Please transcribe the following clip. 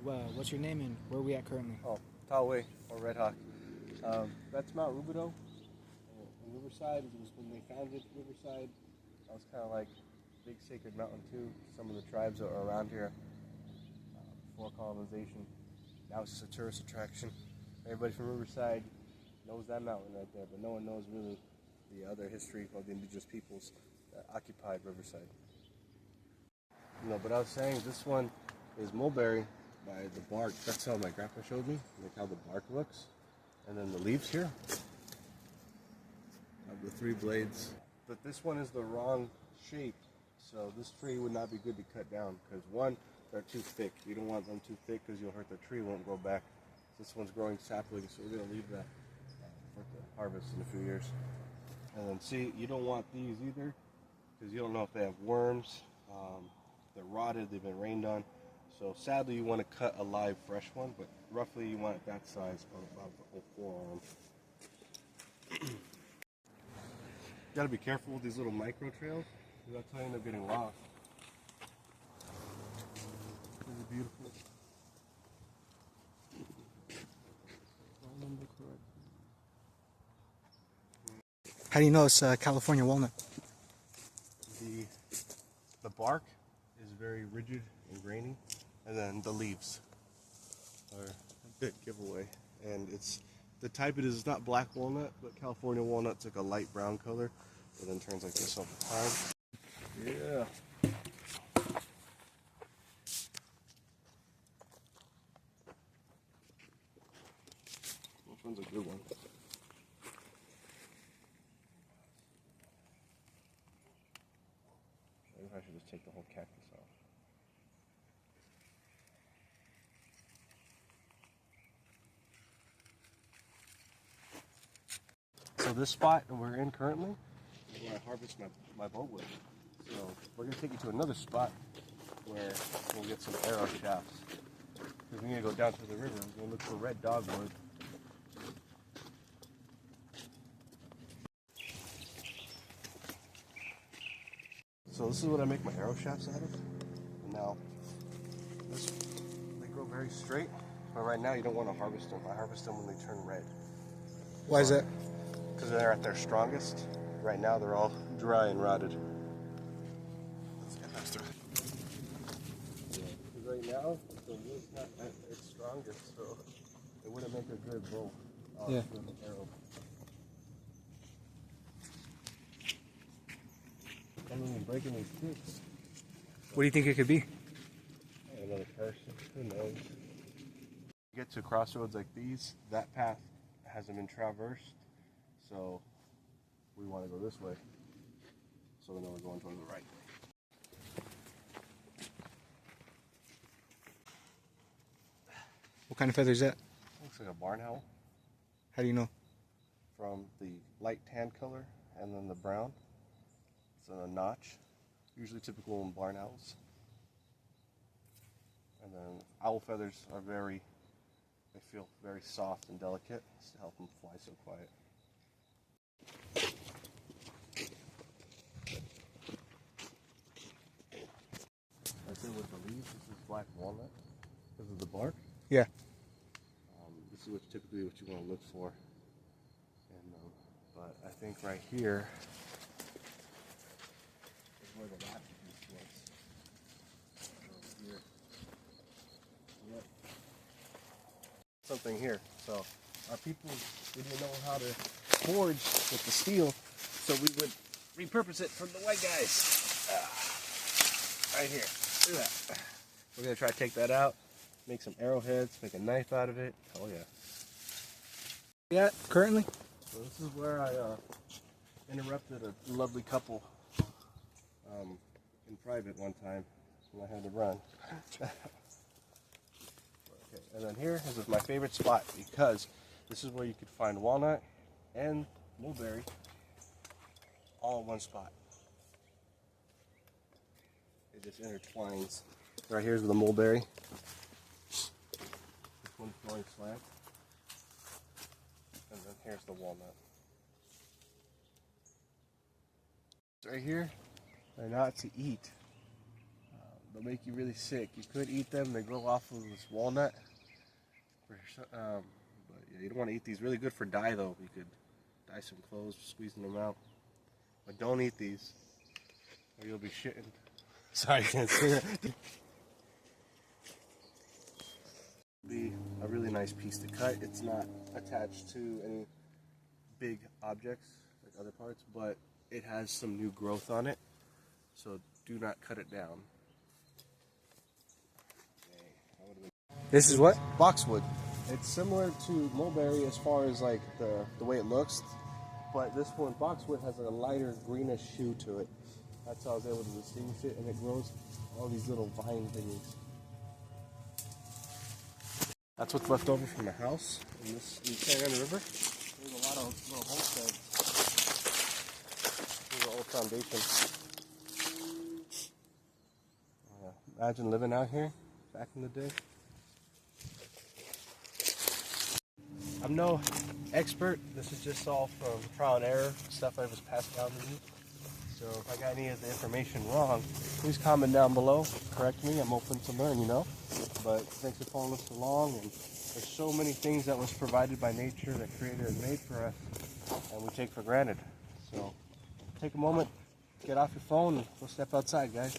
What's your name and where are we at currently? Oh, Taawe, or Red Hawk. That's Mount Rubidoux. In Riverside, it was when they founded Riverside. That was kind of like a big sacred mountain too. Some of the tribes that are around here before colonization. Now it's just a tourist attraction. Everybody from Riverside knows that mountain right there, but no one knows really the other history of the indigenous peoples that occupied Riverside. But I was saying this one is mulberry by the bark. That's how my grandpa showed me, like how the bark looks. And then the leaves here have the 3 blades. But this one is the wrong shape, so this tree would not be good to cut down because one, they're too thick. You don't want them too thick because you'll hurt the tree, won't grow back. This one's growing sapling, so we're going to leave that for the harvest in a few years. And then see, you don't want these either because you don't know if they have worms. They're rotted, they've been rained on. So sadly, you want to cut a live, fresh one, but roughly you want that size, about the whole forearm. You got to be careful with these little micro trails because that's how you end up getting lost. This is beautiful. How do you know it's California walnut? The bark is very rigid and grainy, and then the leaves are a bit giveaway. And it's the type it is not black walnut, but California walnut's like a light brown color, but then turns like this over time. Yeah. This one's a good one. Maybe I should just take the whole cactus off. So this spot that we're in currently is where I harvest my boatwood. So we're going to take you to another spot where we'll get some arrow shafts. Because we're going to go down to the river. We're going to look for red dogwood. So this is what I make my arrow shafts out of. Now, they grow very straight, but right now you don't want to harvest them. I harvest them when they turn red. Why is that? Because they're at their strongest. Right now they're all dry and rotted. Let's get faster. Because right now the wood's not at its strongest, so it wouldn't make a good bow. Yeah. Arrow. I mean, breaking these sticks. What do you think it could be? Another person. Who knows? You get to crossroads like these, that path hasn't been traversed, so we want to go this way. So we know we're going towards the right. What kind of feather is that? Looks like a barn owl. How do you know? From the light tan color and then the brown. It's a notch, usually typical in barn owls. And then owl feathers are they feel very soft and delicate to help them fly so quiet. I said with the leaves, this is black walnut because of the bark. Yeah. This is typically what you want to look for. And but I think right here is where the last piece was. Over here. Yep. Something here. So our people, they didn't know how to forge with the steel, so we would repurpose it from the white guys. Right here. Look at that. We're gonna try to take that out, make some arrowheads, make a knife out of it. Oh yeah. Yeah, currently? So this is where I interrupted a lovely couple in private one time when I had to run. Okay, and then here is my favorite spot because this is where you could find walnut and mulberry all in one spot. It just intertwines. Right here's the mulberry. This one's going slant. And then here's the walnut. Right here are not to eat. they'll make you really sick. You could eat them. They grow off of this walnut. But yeah, you don't want to eat these. Really good for dye though. You could dye some clothes, squeezing them out. But don't eat these, or you'll be shitting. Sorry, I can't say that. Be a really nice piece to cut. It's not attached to any big objects like other parts, but it has some new growth on it, so do not cut it down. This is what? Boxwood. It's similar to mulberry as far as like the way it looks, but this one, boxwood, has a lighter greenish hue to it. That's how I was able to distinguish it, and it grows all these little vine thingies. That's what's left over from the house in Taawe River. There's a lot of little homesteads. Here's an old foundation. Imagine living out here back in the day. I'm no expert. This is just all from trial and error, stuff I was passed down to me. So if I got any of the information wrong, please comment down below. Correct me. I'm open to learn, you know. But thanks for following us along. And there's so many things that was provided by nature that Creator has made for us, and we take for granted. So take a moment, get off your phone, and go step outside, guys.